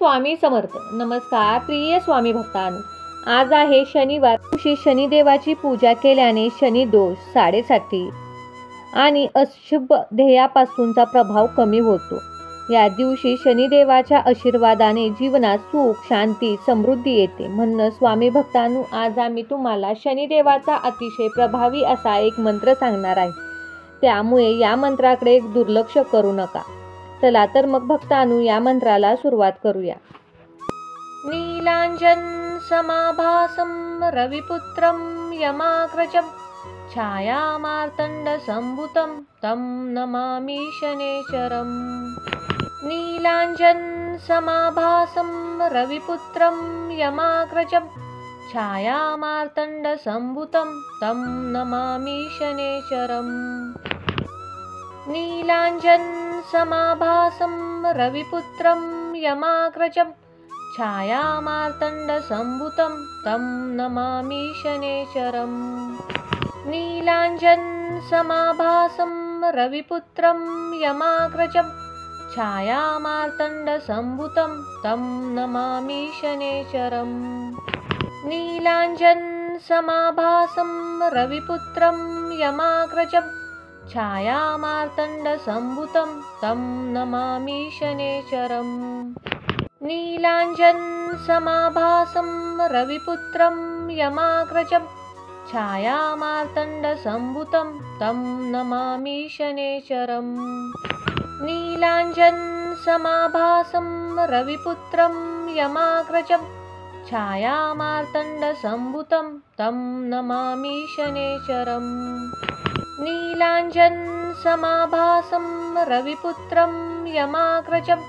स्वामी समर्थ. नमस्कार प्रिय स्वामी भक्तांनो, आज आहे शनिवार. दिवशी शनिदेवाची पूजा केल्याने शनी दोष, साडेसाती आणि अशुभ ध्येयापासूनचा प्रभाव कमी होतो. या दिवशी शनिदेवाच्या आशीर्वादाने जीवनात सुख, शांती, समृद्धी येते. म्हणून स्वामी भक्तांनो, आज आम्ही तुम्हाला शनिदेवाचा अतिशय प्रभावी असा एक मंत्र सांगणार आहे. त्यामुळे या मंत्राकडे दुर्लक्ष करू नका. चला तर मग भक्तांनो, या मंत्राला सुरुवात करूया. नीलांजन समाभासं रविपुत्रं यमाग्रजं छायामार्तण्ड संभुतं तं नमामि शनेश्वरं. नीलांजन समाभासं रविपुत्रं यमाग्रजं छायामार्तण्ड संभुतं तं नमामि शनेश्वरं. नीलांजन समाभासं रविपुत्रं यमाग्रजं छायामार्तण्ड संभुतं तं नमामि शनेश्वरं. नीलांजन समाभासं रविपुत्रं यमाग्रजं छायामार्तण्ड संभुतं तं नमामि शनेश्वरं. नीलांजन समाभासं रविपुत्रं यमाग्रजं छायामार्तण्ड संभुतं तं नमामि शनेश्वरं. नीलांजन समाभासं रविपुत्रं यमाग्रजं छायामार्तण्ड संभुतं तं नमामि शनेश्वरं. नीलांजन समाभासं रविपुत्रं यमाग्रजं छायामार्तण्ड संभुतं तं नमामि शनेश्वरं. नीलांजन समाभासं रविपुत्रं यमाग्रजं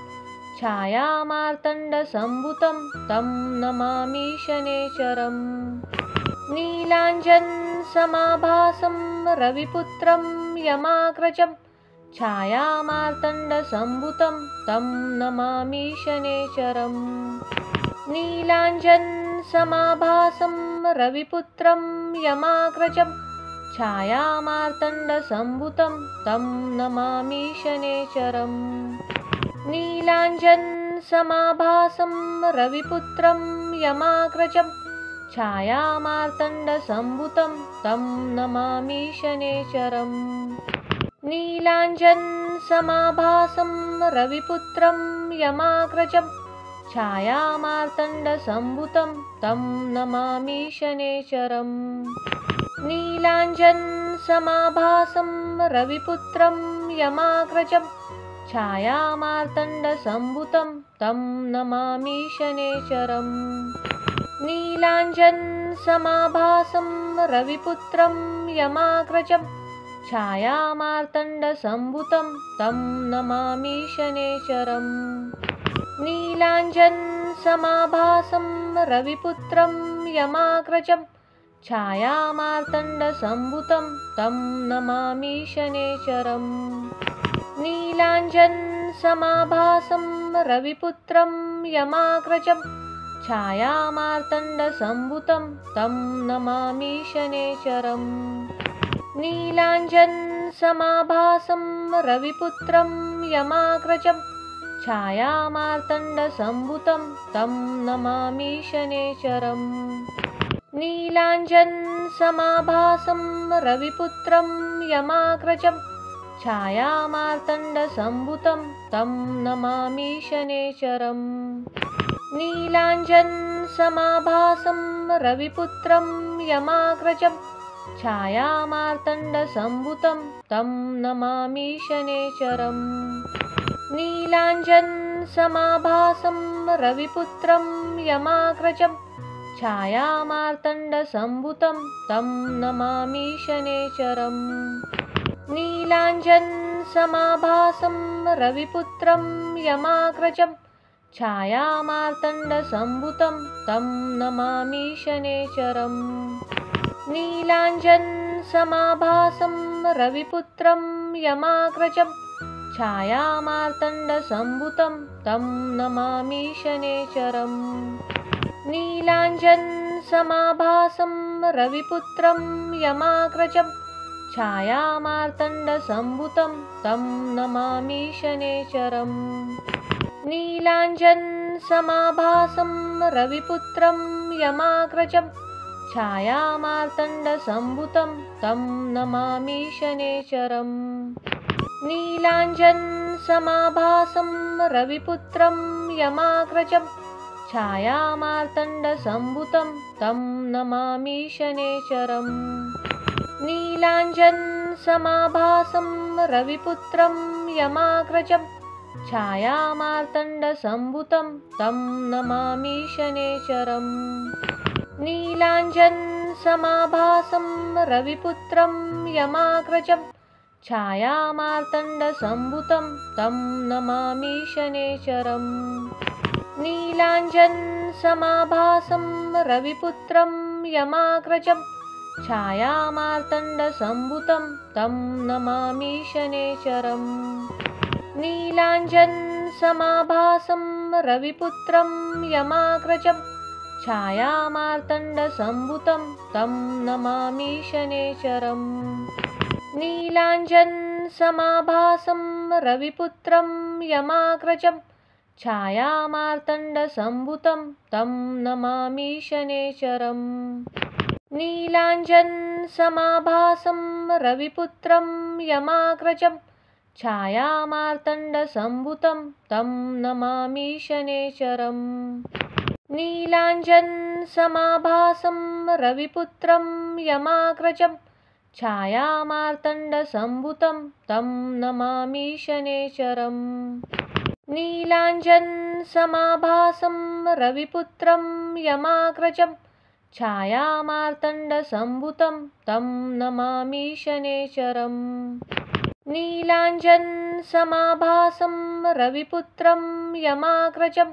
छायामार्तण्ड संभुतं तं नमामि शनेश्वरं. नीलांजन समाभासं रविपुत्रं यमाग्रजं छायामार्तण्ड संभुतं तं नमामि शनेश्वरं. नीलांजन समाभासं रविपुत्रं यमाग्रजं छायामार्तण्ड संभुतं तं नमामि शनेश्वरं. नीलांजन समाभासं रविपुत्रं यमाग्रजं छायामार्तण्ड संभुतं तं नमामि शनेश्वरं. नीलांजन समाभासं रविपुत्रं यमाग्रजं छायामार्तण्ड संभुतं तं नमामि शनेश्वरं. नीलांजन समाभासं रविपुत्रं यमाग्रजं छायामार्तण्ड संभुतं तं नमामि शनेश्वरं. नीलांजन समाभासं रविपुत्रं यमाग्रजं छायामार्तण्ड संभुतं तं नमामि शनेश्वरं. नीलांजन समाभासं रविपुत्रं यमाग्रजं छायामार्तण्ड संभुतं तं नमामि शनेश्वरं. नीलांजन समाभासं रविपुत्रं यमाग्रजं छायामार्तण्ड संभुतं तं नमामि शनेश्वरं. नीलांजन समाभासं रविपुत्रं यमाग्रजं छायामार्तण्ड संभुतं तं नमामि शनेश्वरं. नीलांजन समाभासं रविपुत्रं यमाग्रजं छायामार्तण्ड संभुतं तं नमामि शनेश्वरं. नीलांजन समाभासं रविपुत्रं यमाग्रजं छायामार्तण्ड संभुतं तं नमामि शनेश्वरं. नीलांजन समाभासं रविपुत्रं यमाग्रजं छायामार्तण्ड संभुतं तं नमामि शनेश्वरं. नीलांजन समाभासं रविपुत्रं यमाग्रजं छायामार्तण्ड संभुतं तं नमामि शनेश्वरं. नीलांजन समाभासं रविपुत्रं यमाग्रजं छायामार्तण्ड संभुतं तं नमामि शनेश्वरं. नीलांजन समाभासं रविपुत्रं यमाग्रजं छायामार्तण्ड संभुतं तं नमामि शनेश्वरं. नीलांजन समाभासं रविपुत्रं यमाग्रजं छायामार्तण्डसम्भुतं तं नमामि शनेश्वरम्। नीलाञ्जनसमाभासं रविपुत्रं यमाग्रजं छायामार्तण्डसम्भुतं तं नमामि शनेश्वरम्। नीलाञ्जनसमाभासं रविपुत्रं यमाग्रजं छायामार्तण्डसम्भुतं तं नमामि शनेश्वरम्। नीलाञ्जनसमाभासं रविपुत्रं यमाग्रजं छायामार्तण्डसम्भुतं तं नमामि शनेश्वरम्। नीलाञ्जनसमाभासं रविपुत्रं यमाग्रजं छायामार्तण्डसम्भुतं तं नमामि शनेश्वरम्। नीलाञ्जनसमाभासं रविपुत्रं यमाग्रजं छायामार्तण्डसम्भुतं तं नमामि शनेश्वरम्। नीलाञ्जनसमाभासं रविपुत्रं यमाग्रजं छायामार्तण्डसम्भुतं तं नमामि शनेश्वरम्। नीलाञ्जनसमाभासं रविपुत्रं यमाग्रजं छायामार्तण्डसम्भुतं तं नमामि शनेश्वरम्। नीलाञ्जनसमाभासं रविपुत्रं यमाग्रजं छायामार्तण्डसम्भुतं तं नमामि शनेश्वरम्। नीलाञ्जनसमाभासं रविपुत्रं यमाग्रजं छायामार्तण्डसम्भुतं तं नमामि शनेश्वरम्। नीलाञ्जनसमाभासं रविपुत्रं यमाग्रजं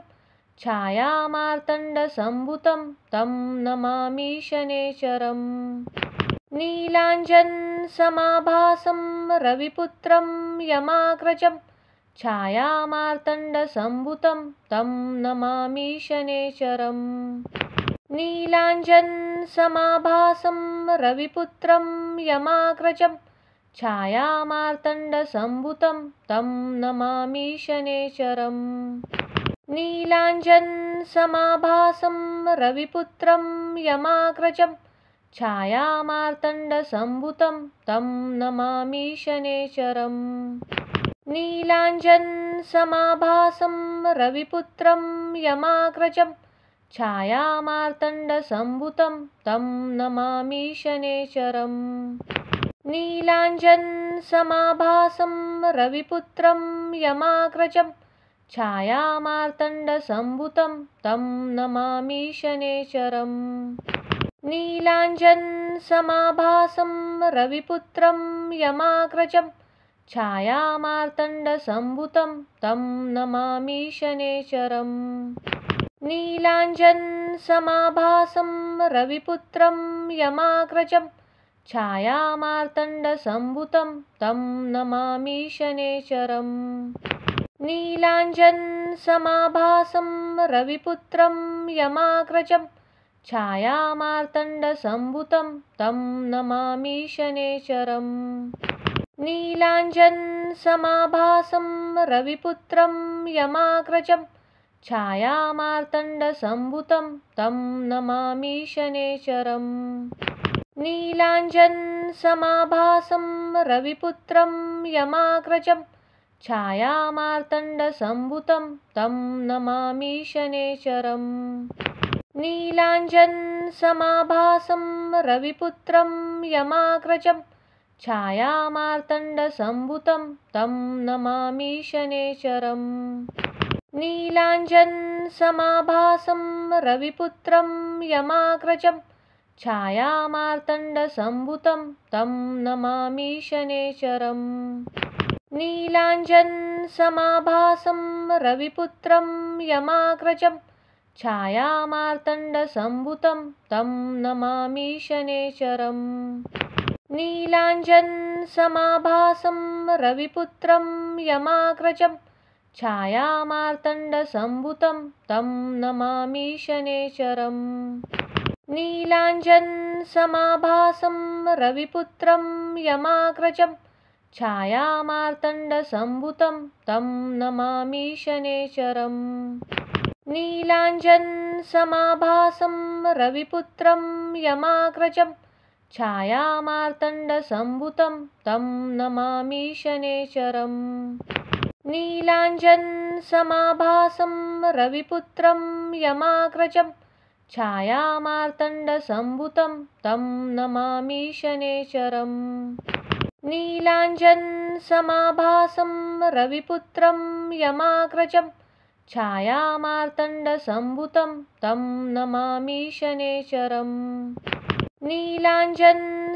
छायामार्तण्डसम्भुतं तं नमामि शनेश्वरम्। नीलाञ्जनसमाभासं रविपुत्रं यमाग्रजं छायामार्तण्डसम्भुतं तं नमामि शनेश्वरम्। नीलाञ्जनसमाभासं रविपुत्रं यमाग्रजं छायामार्तण्डसम्भुतं तं नमामि शनेश्वरम्। नीलाञ्जनसमाभासं रविपुत्रं यमाग्रजं छायामार्तण्डसम्भुतं तं नमामि शनेश्वरम्। नीलाञ्जनसमाभासं रविपुत्रं यमाग्रजं छायामार्तण्डसम्भुतं तं नमामि शनेश्वरम्। नीलाञ्जनसमाभासं रविपुत्रं यमाग्रजं छायामार्तण्डसम्भुतं तं नमामि शनेश्वरम्। नीलाञ्जनसमाभासं रविपुत्रं यमाग्रजं छायामार्तण्डसम्भुतं तं नमामि शनेश्वरम्। नीलाञ्जनसमाभासं रविपुत्रं यमाग्रजं छायामार्तण्डसम्भुतं तं नमामि शनेश्वरम्। नीलाञ्जनसमाभासं रविपुत्रं यमाग्रजं छायामार्तण्डसम्भुतं तं नमामि शनेश्वरम्। नीलाञ्जनसमाभासं रविपुत्रं यमाग्रजं छायामार्तण्डसम्भुतं तं नमामि शनेश्वरम्। नीलाञ्जनसमाभासं रविपुत्रं यमाग्रजं छायामार्तण्डसम्भुतं तं नमामि शनेश्वरम्। नीलाञ्जनसमाभासं रविपुत्रं यमाग्रजं छायामार्तण्डसम्भुतं तं नमामि शनेश्वरम्। नीलाञ्जनसमाभासं रविपुत्रं यमाग्रजं छायामार्तण्डसम्भुतं तं नमामि शनेश्वरम्। नीलाञ्जनसमाभासं रविपुत्रं यमाग्रजं छायामार्तण्डसम्भुतं तं नमामि शनेश्वरम्। नीलाञ्जनसमाभासं रविपुत्रं यमाग्रजं छायामार्तण्डसम्भुतं तं नमामि शनेश्वरम्। नीलाञ्जनसमाभासं रविपुत्रं यमाग्रजं छायामार्तण्डसम्भुतं तं नमामि शनेश्वरम्। नीलाञ्जनसमाभासं रविपुत्रं यमाग्रजं छायामार्तण्डसम्भुतं तं नमामि शनेश्वरम्। नीलाञ्जनसमाभासं रविपुत्रं यमाग्रजं छायामार्तण्डसम्भुतं तं नमामि शनेश्वरम्। नीलाञ्जनसमाभासं रविपुत्रं यमाग्रजं छायामार्तण्डसम्भुतं तं नमामि शनेश्वरम्। नीलाञ्जनसमाभासं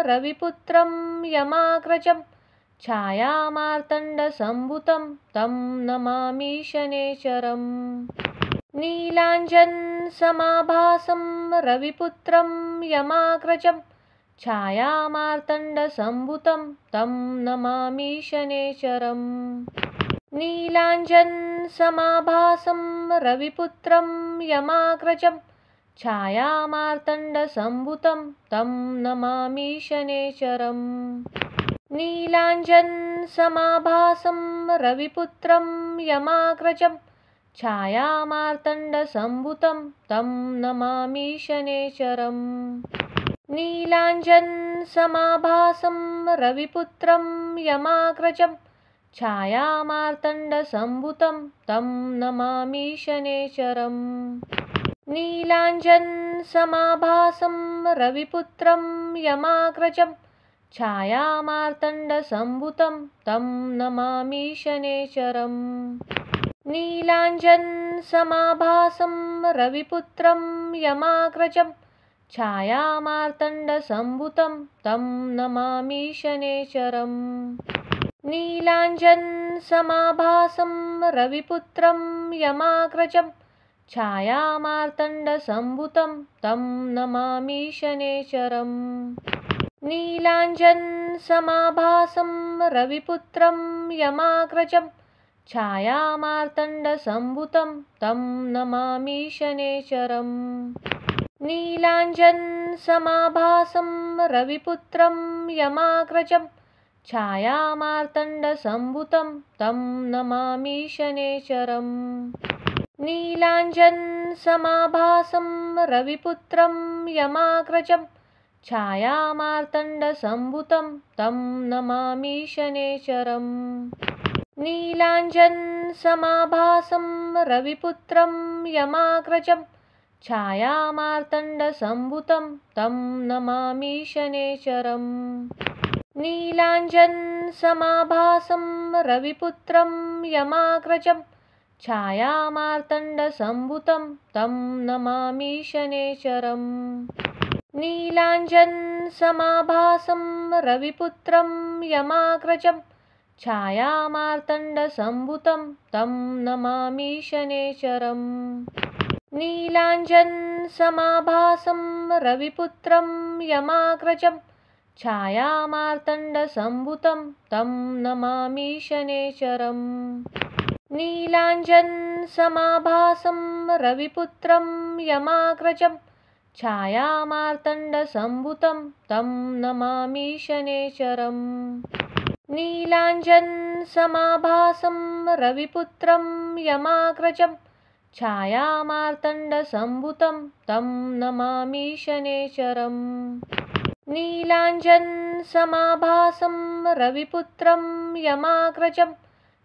रविपुत्रं यमाग्रजं छायामार्तण्डसम्भुतं तं नमामि शनेश्वरम्। नीलाञ्जनसमाभासं रविपुत्रं यमाग्रजं छायामार्तण्डसम्भुतं तं नमामि शनेश्वरम्। नीलाञ्जनसमाभासं रविपुत्रं यमाग्रजं छायामार्तण्डसम्भुतं तं नमामि शनेश्वरम्। नीलाञ्जनसमाभासं रविपुत्रं यमाग्रजं छायामार्तण्डसम्भुतं तं नमामि शनेश्वरम्। नीलाञ्जनसमाभासं रविपुत्रं यमाग्रजं छायामार्तण्डसम्भुतं तं नमामि शनेश्वरम्। नीलाञ्जनसमाभासं रविपुत्रं यमाग्रजं छायामार्तण्डसम्भुतं तं नमामि शनेश्वरम्। नीलाञ्जनसमाभासं रविपुत्रं यमाग्रजं छायामार्तण्डसम्भुतं तं नमामि शनेश्वरम्। नीलाञ्जनसमाभासं रविपुत्रं यमाग्रजं छायामार्तण्डसम्भुतं तं नमामि शनेश्वरम्। नीलाञ्जनसमाभासं रविपुत्रं यमाग्रजं छायामार्तण्डसम्भुतं तं नमामि शनेश्वरम्। नीलाञ्जनसमाभासं रविपुत्रं यमाग्रजं छायामार्तण्डसम्भुतं तं नमामि शनेश्वरम्। नीलाञ्जनसमाभासं रविपुत्रं यमाग्रजं छायामार्तण्डसम्भुतं तं नमामि शनेश्वरम्। नीलाञ्जनसमाभासं रविपुत्रं यमाग्रजं छायामार्तण्डसम्भुतं तं नमामि शनेश्वरम्। नीलाञ्जनसमाभासं रविपुत्रं यमाग्रजं छायामार्तण्डसम्भुतं तं नमामि शनेश्वरम्। नीलाञ्जनसमाभासं रविपुत्रं यमाग्रजं छायामार्तण्डसम्भुतं तं नमामि शनेश्वरम्। नीलाञ्जनसमाभासं रविपुत्रं यमाग्रजं छायामार्तण्डसम्भुतं तं नमामि शनेश्वरम्। नीलाञ्जनसमाभासं रविपुत्रं यमाग्रजं छायामार्तण्डसम्भुतं तं नमामि शनेश्वरम्। नीलाञ्जनसमाभासं रविपुत्रं यमाग्रजं छायामार्तण्डसम्भुतं तं नमामि शनेश्वरम्। नीलाञ्जनसमाभासं रविपुत्रं यमाग्रजं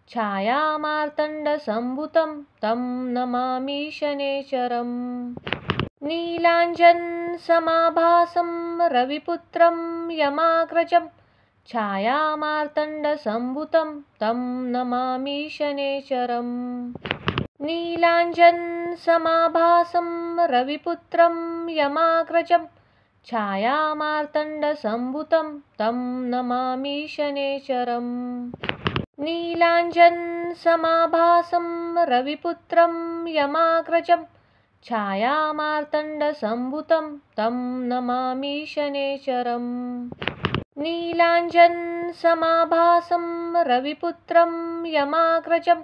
छायामार्तण्डसम्भुतं तं नमामि शनेश्वरम्। नीलाञ्जनसमाभासं रविपुत्रं यमाग्रजं छायामार्तण्डसम्भुतं तं नमामि शनेश्वरम्। नीलाञ्जनसमाभासं रविपुत्रं यमाग्रजं छायामार्तण्डसम्भुतं तं नमामि शनेश्वरम्। नीलाञ्जनसमाभासं रविपुत्रं यमाग्रजं छायामार्तण्डसम्भुतं तं नमामि शनेश्वरम्। नीलाञ्जनसमाभासं रविपुत्रं यमाग्रजं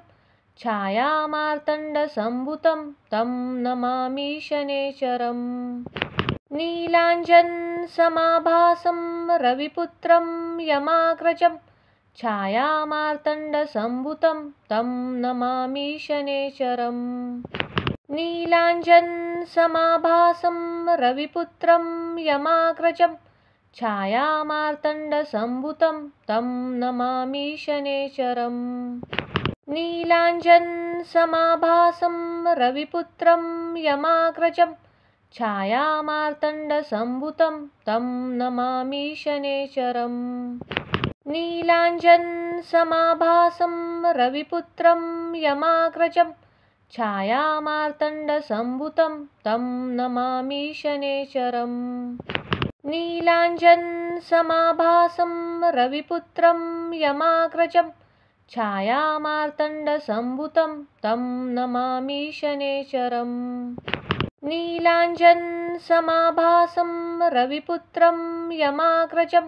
छायामार्तण्डसम्भुतं तं नमामि शनेश्वरम्। नीलाञ्जनसमाभासं रविपुत्रं यमाग्रजं छायामार्तण्डसम्भुतं तं नमामि शनैश्चरम्। नीलाञ्जनसमाभासं रविपुत्रं यमाग्रजं छायामार्तण्डसम्भुतं तं नमामि शनैश्चरम्। नीलाञ्जनसमाभासं रविपुत्रं यमाग्रजं छायामार्तण्डसम्भुतं तं नमामि शनैश्चरम्। नीलाञ्जनसमाभासं रविपुत्रं यमाग्रजं छायामार्तण्डसम्भुतं तं नमामि शनैश्चरम्। नीलाञ्जनसमाभासं रविपुत्रं यमाग्रजं छायामार्तण्डसम्भुतं तं नमामि शनैश्चरम्। नीलाञ्जनसमाभासं रविपुत्रं यमाग्रजं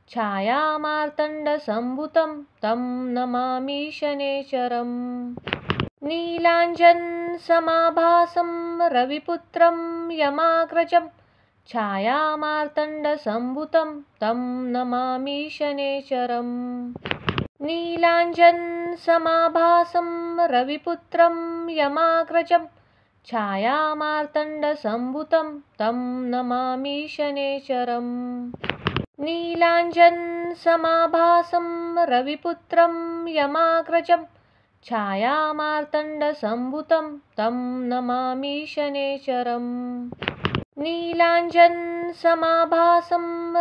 छायामार्तण्डसम्भुतं तं नमामि शनैश्चरम्। नीलाञ्जनसमाभासं रविपुत्रं यमाग्रजं छायामार्तण्डसम्भुतं तं नमामि शनैश्चरम्। नीलाञ्जनसमाभासं रविपुत्रं यमाग्रजं छायामार्तण्डसम्भुतं तं नमामि शनैश्चरम्। नीलाञ्जनसमाभासं रविपुत्रं यमाग्रजं छायामार्तण्डसम्भुतं तं नमामि शनैश्चरम्। नीलाञ्जनसमाभासं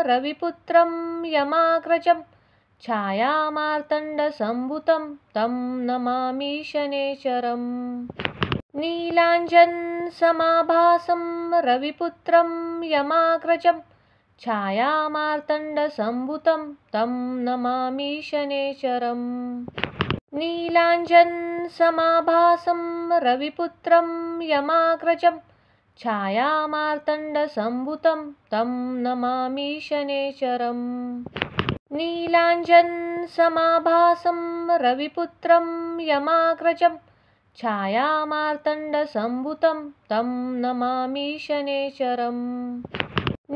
रविपुत्रं यमाग्रजं छायामार्तण्डसम्भुतं तं नमामि शनैश्चरम्। नीलाञ्जनसमाभासं रविपुत्रं यमाग्रजं छायामार्तण्डसम्भुतं तं नमामि शनैश्चरम्। नीलाञ्जनसमाभासं रविपुत्रं यमाग्रजं छायामार्तण्डसम्भुतं तं नमामि शनैश्चरम्। नीलाञ्जनसमाभासं रविपुत्रं यमाग्रजं छायामार्तण्डसम्भुतं तं नमामि शनैश्चरम्।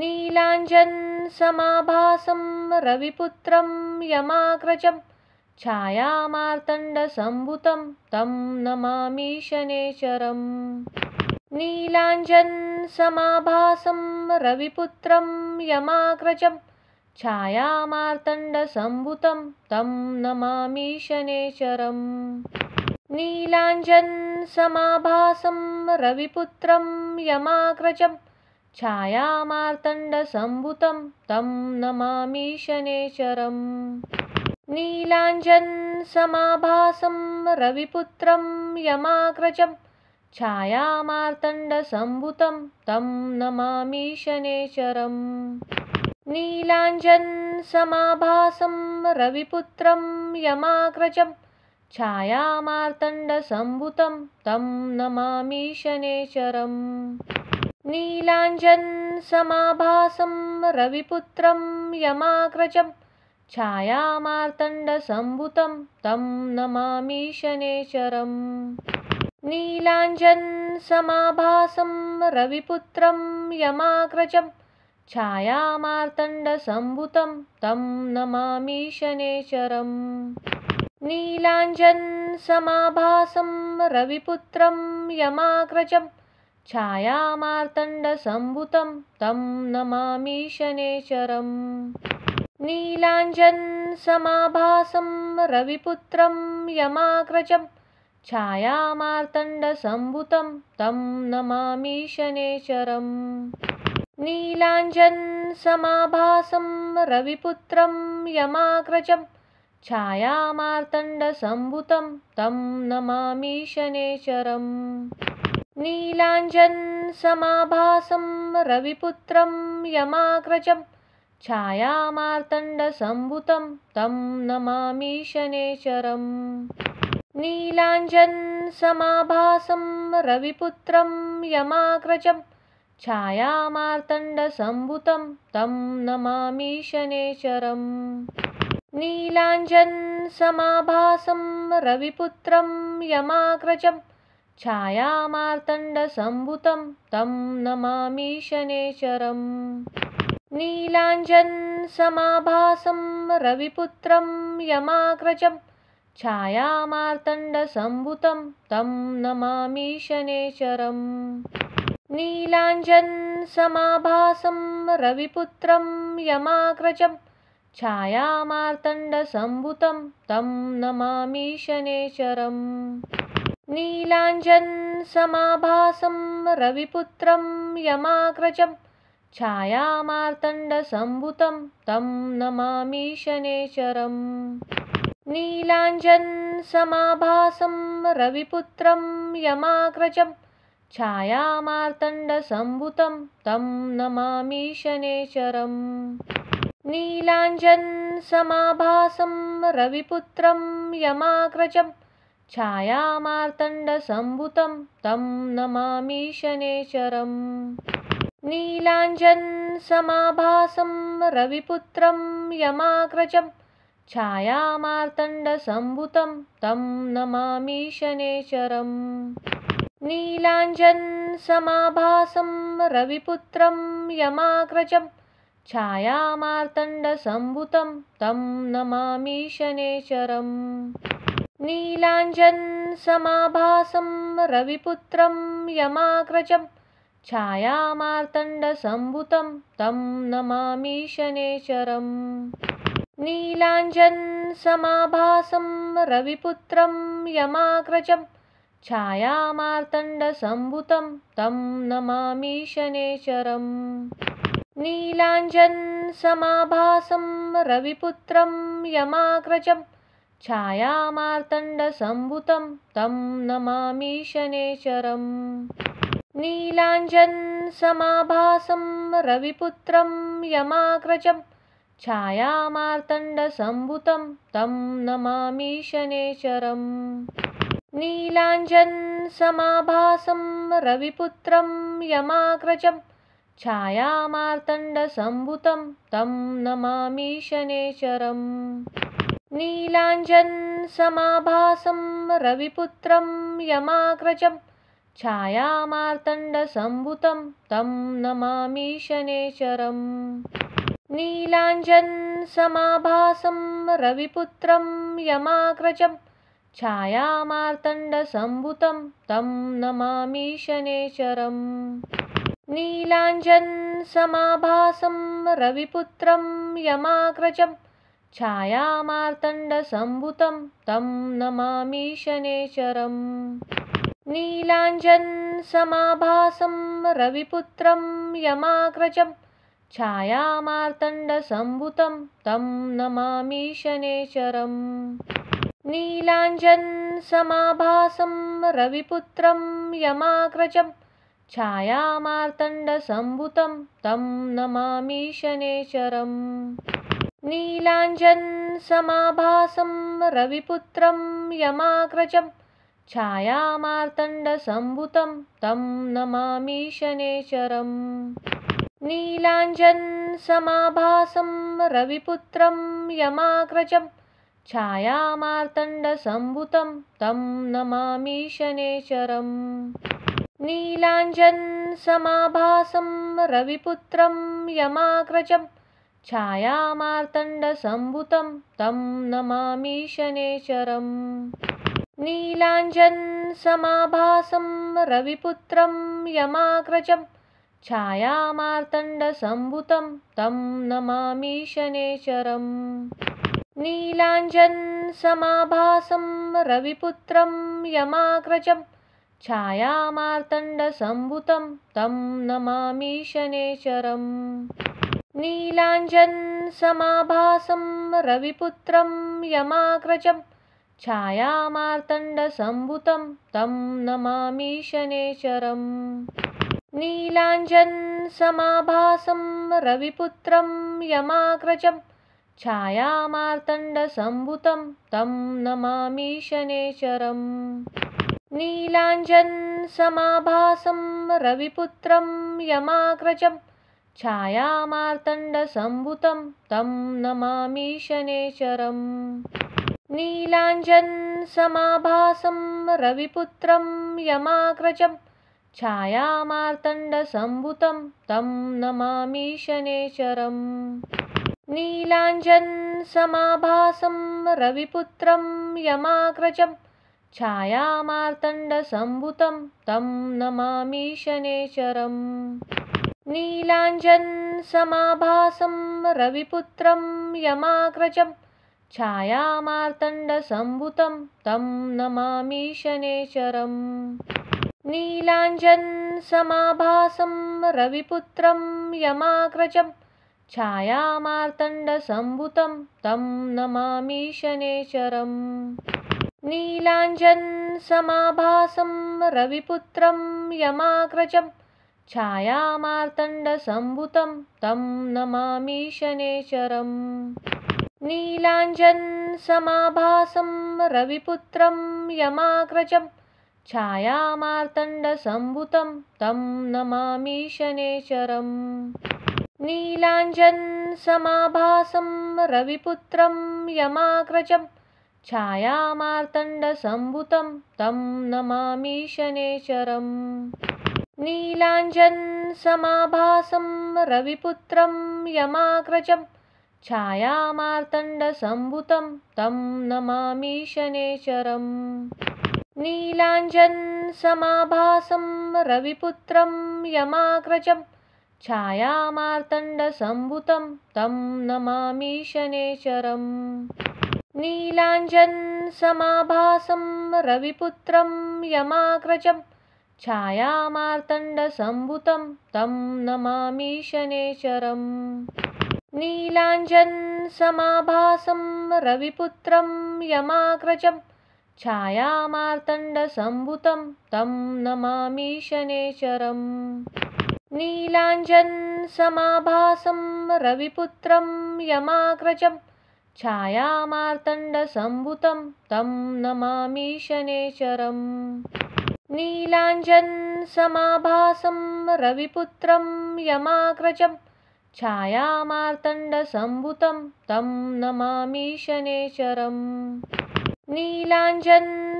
नीलाञ्जनसमाभासं रविपुत्रं यमाग्रजं छायामार्तण्डसम्भुतं तं नमामि शनैश्चरम्। नीलाञ्जनसमाभासं रविपुत्रं यमाग्रजं छायामार्तण्डसम्भुतं तं नमामि शनैश्चरम्। नीलाञ्जनसमाभासं रविपुत्रं यमाग्रजं छायामार्तण्डसम्भुतं तं नमामि शनैश्चरम्। नीलाञ्जनसमाभासं रविपुत्रं यमाग्रजं छायामार्तण्डसम्भुतं तं नमामि शनैश्चरम्। नीलाञ्जनसमाभासं रविपुत्रं यमाग्रजं छायामार्तण्डसम्भुतं तं नमामि शनैश्चरम्। नीलाञ्जनसमाभासं रविपुत्रं यमाग्रजं छायामार्तण्डसम्भुतं तं नमामि शनैश्चरम्। नीलाञ्जनसमाभासं रविपुत्रं यमाग्रजं छायामार्तण्डसम्भुतं तं नमामि शनैश्चरम्। नीलाञ्जनसमाभासं रविपुत्रं यमाग्रजं छायामार्तण्डसम्भुतं तं नमामि शनैश्चरम्। नीलाञ्जनसमाभासं रविपुत्रं यमाग्रजं छायामार्तण्डसम्भुतं तं नमामि शनैश्चरम्। नीलाञ्जनसमाभासं रविपुत्रं यमाग्रजं छायामार्तण्डसम्भुतं तं नमामि शनैश्चरम्। नीलाञ्जनसमाभासं रविपुत्रं यमाग्रजं छायामार्तण्डसम्भुतं तं नमामि शनैश्चरम्। नीलाञ्जनसमाभासं रविपुत्रं यमाग्रजं छायामार्तण्डसम्भुतं तं नमामि शनैश्चरम्। नीलाञ्जनसमाभासं रविपुत्रं यमाग्रजं छायामार्तण्डसम्भुतं तं नमामि शनैश्चरम्। नीलाञ्जनसमाभासं रविपुत्रं यमाग्रजं छायामार्तण्डसम्भुतं तं नमामि शनेश्वरम्। नीलाञ्जनसमाभासं रविपुत्रं यमाग्रजं छायामार्तण्डसम्भुतं तं नमामि शनेश्वरम्। नीलाञ्जनसमाभासं रविपुत्रं यमाग्रजं छायामार्तण्डसम्भुतं तं नमामि शनेश्वरम्। नीलाञ्जनसमाभासं रविपुत्रं यमाग्रजं छायामार्तण्डसम्भुतं तं नमामि शनेश्वरम्। नीलाञ्जनसमाभासं रविपुत्रं यमाग्रजं छायामार्तण्डसम्भुतं तं नमामि शनेश्वरम्। नीलाञ्जनसमाभासं रविपुत्रं यमाग्रजं छायामार्तण्डसम्भुतं तं नमामि शनेश्वरम्। नीलाञ्जनसमाभासं रविपुत्रं यमाग्रजं छायामार्तण्डसम्भुतं तं नमामि शनेश्वरम्। नीलाञ्जनसमाभासं रविपुत्रं यमाग्रजं छायामार्तण्डसम्भुतं तं नमामि शनेश्वरम्। नीलाञ्जनसमाभासं रविपुत्रं यमाग्रजं छायामार्तण्डसम्भुतं तं नमामि शनेश्वरम्। नीलाञ्जनसमाभासं रविपुत्रं यमाग्रजं छायामार्तण्डसम्भुतं तं नमामि शनेश्वरम्। नीलाञ्जनसमाभासं रविपुत्रं यमाग्रजं छायामार्तण्डसम्भुतं तं नमामि शनेश्वरम्। नीलाञ्जनसमाभासं रविपुत्रं यमाग्रजं छायामार्तण्डसम्भुतं तं नमामि शनेश्वरम्। नीलाञ्जनसमाभासं रविपुत्रं यमाग्रजं छायामार्तण्डसम्भुतं तं नमामि शनेश्वरम्। नीलाञ्जनसमाभासं रविपुत्रं यमाग्रजं छायामार्तण्डसम्भुतं तं नमामि शनेश्वरम्। नीलाञ्जनसमाभासं रविपुत्रं यमाग्रजं छायामार्तण्डसम्भुतं तं नमामि शनेश्वरम्। नीलाञ्जनसमाभासं रविपुत्रं यमाग्रजं छायामार्तण्डसम्भुतं तं नमामि शनेश्वरम्। नीलाञ्जनसमाभासं रविपुत्रं यमाग्रजं छायामार्तण्डसम्भुतं तं नमामि शनेश्वरम्। नीलाञ्जनसमाभासं रविपुत्रं यमाग्रजं छायामार्तण्डसम्भुतं तं नमामि शनेश्वरम्। नीलाञ्जनसमाभासं रविपुत्रं यमाग्रजं छायामार्तण्डसम्भुतं तं नमामि शनेश्वरम्। नीलाञ्जनसमाभासं रविपुत्रं यमाग्रजं छायामार्तण्डसम्भुतं तं नमामि शनेश्वरम्। नीलाञ्जनसमाभासं रविपुत्रं यमाग्रजं छायामार्तण्डसम्भुतं तं नमामि शनेश्वरम्। नीलाञ्जनसमाभासं रविपुत्रं यमाग्रजं छायामार्तण्डसम्भुतं तं नमामि शनेश्वरम्। नीलाञ्जनसमाभासं रविपुत्रं यमाग्रजं छायामार्तण्डसम्भुतं तं नमामि शनेश्वरम्। नीलाञ्जनसमाभासं रविपुत्रं यमाग्रजं छायामार्तण्डसम्भुतं तं नमामि शनेश्वरम्। नीलाञ्जनसमाभासं रविपुत्रं यमाग्रजं छायामार्तण्डसम्भुतं तं नमामि शनेश्वरम्। नीलाञ्जनसमाभासं रविपुत्रं यमाग्रजं छायामार्तण्डसम्भुतं तं नमामि शनैश्चरम्। नीलाञ्जनसमाभासं रविपुत्रं यमाग्रजं छायामार्तण्डसम्भुतं तं नमामि शनैश्चरम्। नीलाञ्जनसमाभासं रविपुत्रं यमाग्रजं छायामार्तण्डसम्भुतं तं नमामि शनैश्चरम्। नीलाञ्जनसमाभासं रविपुत्रं यमाग्रजं छायामार्तण्डसम्भुतं तं नमामि शनैश्चरम्। नीलाञ्जनसमाभासं रविपुत्रं यमाग्रजं छायामार्तण्डसम्भुतं तं नमामि शनैश्चरम्। नीलाञ्जनसमाभासं रविपुत्रं यमाग्रजं छायामार्तण्डसम्भुतं तं नमामि शनैश्चरम्। नीलाञ्जनसमाभासं रविपुत्रं यमाग्रजं छायामार्तण्डसम्भुतं तं नमामि शनैश्चरम्। नीलाञ्जनसमाभासं रविपुत्रं यमाग्रजं छायामार्तण्डसम्भुतं तं नमामि शनैश्चरम्। नीलाञ्जनसमाभासं रविपुत्रं यमाग्रजं छायामार्तण्डसम्भुतं तं नमामि शनैश्चरम्। नीलाञ्जनसमाभासं रविपुत्रं यमाग्रजं छायामार्तण्डसम्भुतं तं नमामि शनैश्चरम्। नीलाञ्जनसमाभासं रविपुत्रं यमाग्रजं छायामार्तण्डसम्भुतं तं नमामि शनैश्चरम्। नीलाञ्जनसमाभासं रविपुत्रं यमाग्रजं छायामार्तण्डसम्भुतं तं नमामि शनैश्चरम्। नीलाञ्जनसमाभासं रविपुत्रं यमाग्रजं छायामार्तण्डसम्भुतं तं नमामि शनैश्चरम्। नीलाञ्जनसमाभासं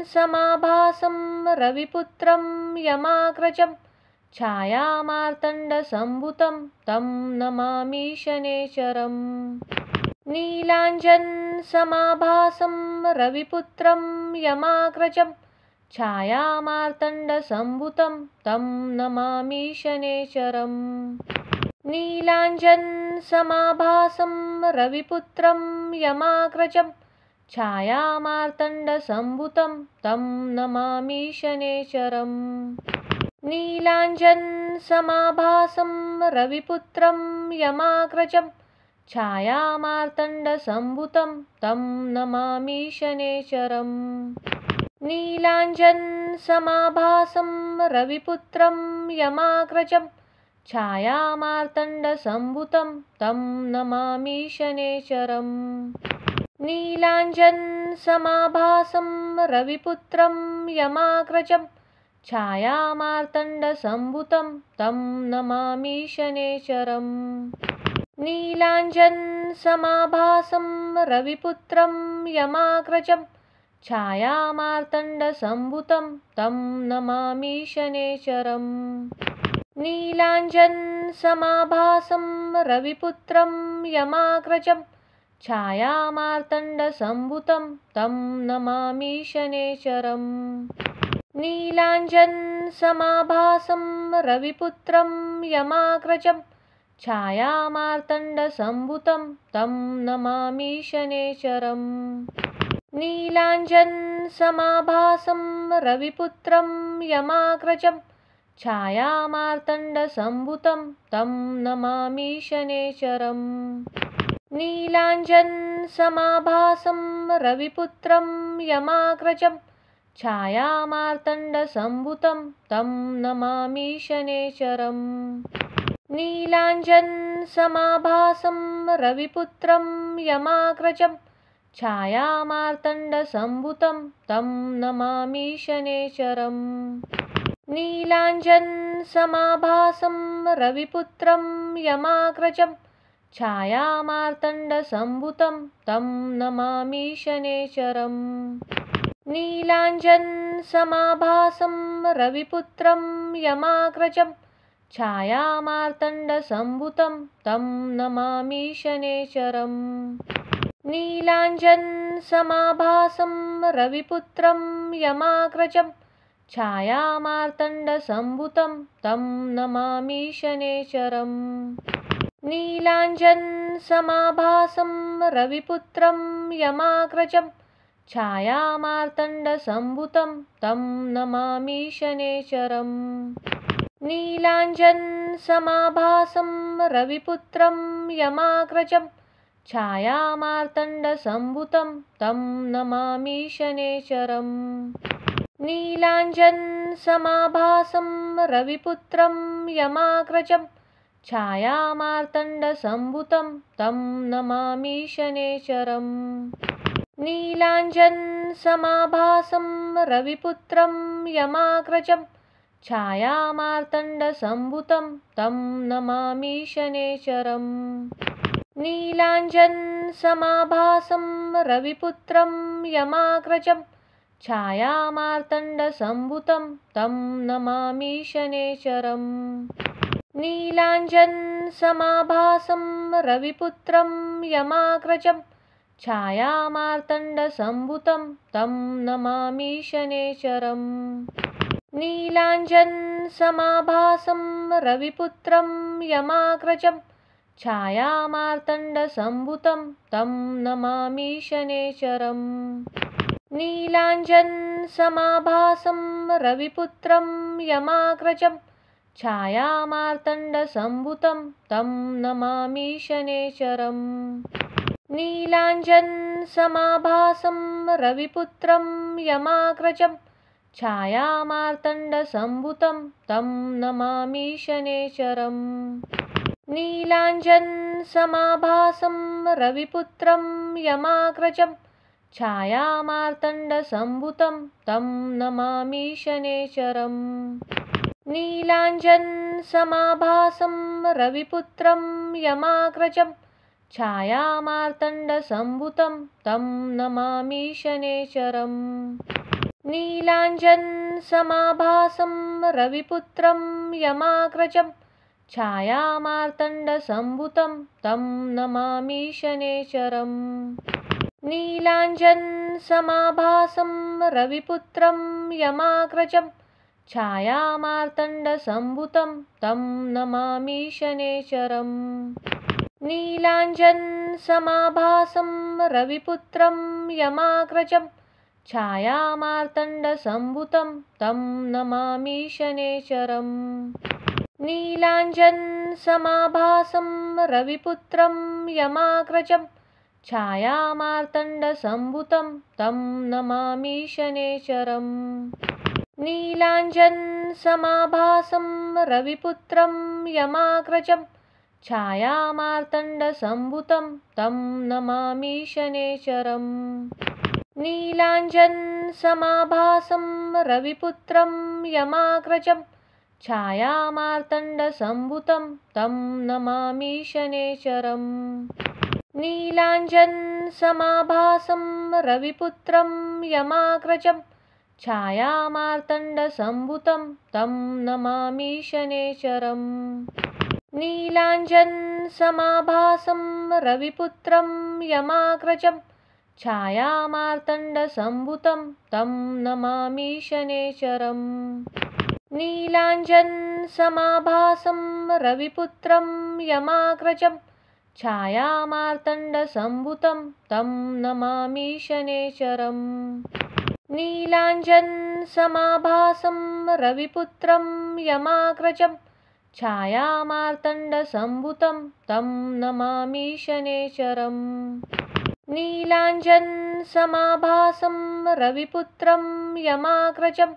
रविपुत्रं यमाग्रजं छायामार्तण्डसम्भुतं तं नमामि शनैश्चरम्। नीलाञ्जनसमाभासं रविपुत्रं यमाग्रजं छायामार्तण्डसम्भुतं तं नमामि शनैश्चरम्। नीलाञ्जनसमाभासं रविपुत्रं यमाग्रजं छायामार्तण्डसम्भुतं तं नमामि शनैश्चरम्। नीलाञ्जनसमाभासं रविपुत्रं यमाग्रजं छायामार्तण्डसम्भुतं तं नमामि शनैश्चरम्। नीलाञ्जनसमाभासं रविपुत्रं यमाग्रजं छायामार्तण्डसम्भुतं तं नमामि शनैश्चरम्। नीलाञ्जनसमाभासं रविपुत्रं यमाग्रजं छायामार्तण्डसम्भुतं तं नमामि शनैश्चरम्। नीलाञ्जनसमाभासं रविपुत्रं यमाग्रजं छायामार्तण्डसम्भुतं तं नमामि शनैश्चरम्। नीलाञ्जनसमाभासं रविपुत्रं यमाग्रजं छायामार्तण्डसम्भुतं तं नमामि शनैश्चरम्। नीलाञ्जनसमाभासं रविपुत्रं यमाग्रजं छायामार्तण्डसम्भुतं तं नमामि शनैश्चरम्। नीलाञ्जनसमाभासं रविपुत्रं यमाग्रजं छायामार्तण्डसम्भुतं तं नमामि शनैश्चरम्। नीलाञ्जनसमाभासं रविपुत्रं यमाग्रजं छायामार्तण्डसम्भुतं तं नमामि शनैश्चरम्। नीलाञ्जनसमाभासं रविपुत्रं यमाग्रजं छायामार्तण्डसम्भुतं तं नमामि शनैश्चरम्। नीलाञ्जनसमाभासं रविपुत्रं यमाग्रजं छायामार्तण्डसम्भुतं तं नमामि शनैश्चरम्। नीलाञ्जनसमाभासं रविपुत्रं यमाग्रजं छायामार्तण्डसम्भुतं तं नमामि शनैश्चरम्। नीलाञ्जनसमाभासं रविपुत्रं यमाग्रजं छायामार्तण्डसम्भुतं तं नमामि शनैश्चरम्। नीलाञ्जनसमाभासं रविपुत्रं यमाग्रजं छायामार्तण्डसम्भुतं तं नमामि शनैश्चरम्। नीलाञ्जनसमाभासं रविपुत्रं यमाग्रजं छायामार्तण्डसम्भुतं तं नमामि शनैश्चरम्। नीलाञ्जनसमाभासं रविपुत्रं यमाग्रजं छायामार्तण्डसम्भुतं तं नमामि शनैश्चरम्। नीलाञ्जनसमाभासं रविपुत्रं यमाग्रजं छायामार्तण्डसम्भुतं तं नमामि शनैश्चरम्। नीलाञ्जनसमाभासं रविपुत्रं यमाग्रजं छायामार्तण्डसम्भुतं तं नमामि शनैश्चरम्। नीलाञ्जनसमाभासं रविपुत्रं यमाग्रजं छायामार्तण्डसम्भुतं तं नमामि शनैश्चरम्। नीलाञ्जनसमाभासं रविपुत्रं यमाग्रजं छायामार्तण्डसम्भुतं तं नमामि शनैश्चरम्। नीलाञ्जनसमाभासं रविपुत्रं यमाग्रजं छायामार्तण्डसम्भुतं तं नमामि शनैश्चरम्। नीलाञ्जनसमाभासं रविपुत्रं यमाग्रजं छायामार्तण्डसम्भुतं तं नमामि शनैश्चरम्। नीलाञ्जनसमाभासं रविपुत्रं यमाग्रजं छायामार्तण्डसम्भुतं तं नमामि शनैश्चरम्। नीलाञ्जनसमाभासं रविपुत्रं यमाग्रजं छायामार्तण्डसम्भुतं तं नमामि शनैश्चरम्। नीलाञ्जनसमाभासं रविपुत्रं यमाग्रजं छायामार्तण्डसम्भुतं तं नमामि शनैश्चरम्। नीलाञ्जनसमाभासं रविपुत्रं यमाग्रजं छायामार्तण्डसम्भुतं तं नमामि शनैश्चरम्। नीलाञ्जनसमाभासं रविपुत्रं यमाग्रजं छायामार्तण्डसम्भुतं तं नमामि शनैश्चरम्। नीलाञ्जनसमाभासं रविपुत्रं यमाग्रजं छायामार्तण्डसम्भुतं तं नमामि शनैश्चरम्। नीलाञ्जनसमाभासं रविपुत्रं यमाग्रजं छायामार्तण्डसम्भुतं तं नमामि शनैश्चरम्। नीलाञ्जनसमाभासं रविपुत्रं यमाग्रजं छायामार्तण्डसम्भुतं तं नमामि शनैश्चरम्। नीलाञ्जनसमाभासं रविपुत्रं यमाग्रजं छायामार्तण्डसम्भुतं तं नमामि शनैश्चरम्। नीलाञ्जनसमाभासं रविपुत्रं यमाग्रजं छायामार्तण्डसम्भुतं तं नमामि शनैश्चरम्। नीलाञ्जनसमाभासं रविपुत्रं यमाग्रजं छायामार्तण्डसम्भुतं तं नमामि शनैश्चरम्। नीलाञ्जनसमाभासं रविपुत्रं यमाग्रजं छायामार्तण्डसम्भुतं तं नमामि शनैश्चरम्। नीलाञ्जनसमाभासं रविपुत्रं यमाग्रजं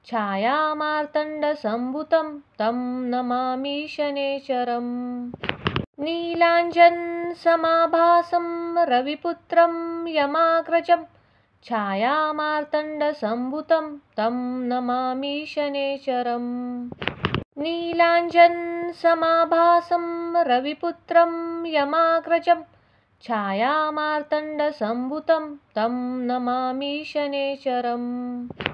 छायामार्तण्डसम्भुतं तं नमामि शनैश्चरम्। नीलाञ्जनसमाभासं रविपुत्रं यमाग्रजं छायामार्तण्डसम्भुतं तं नमामि शनैश्चरम्। नीलाञ्जनसमाभासं रविपुत्रं यमाग्रजं छायामार्तण्डसम्भुतं तं नमामि शनैश्वरम्।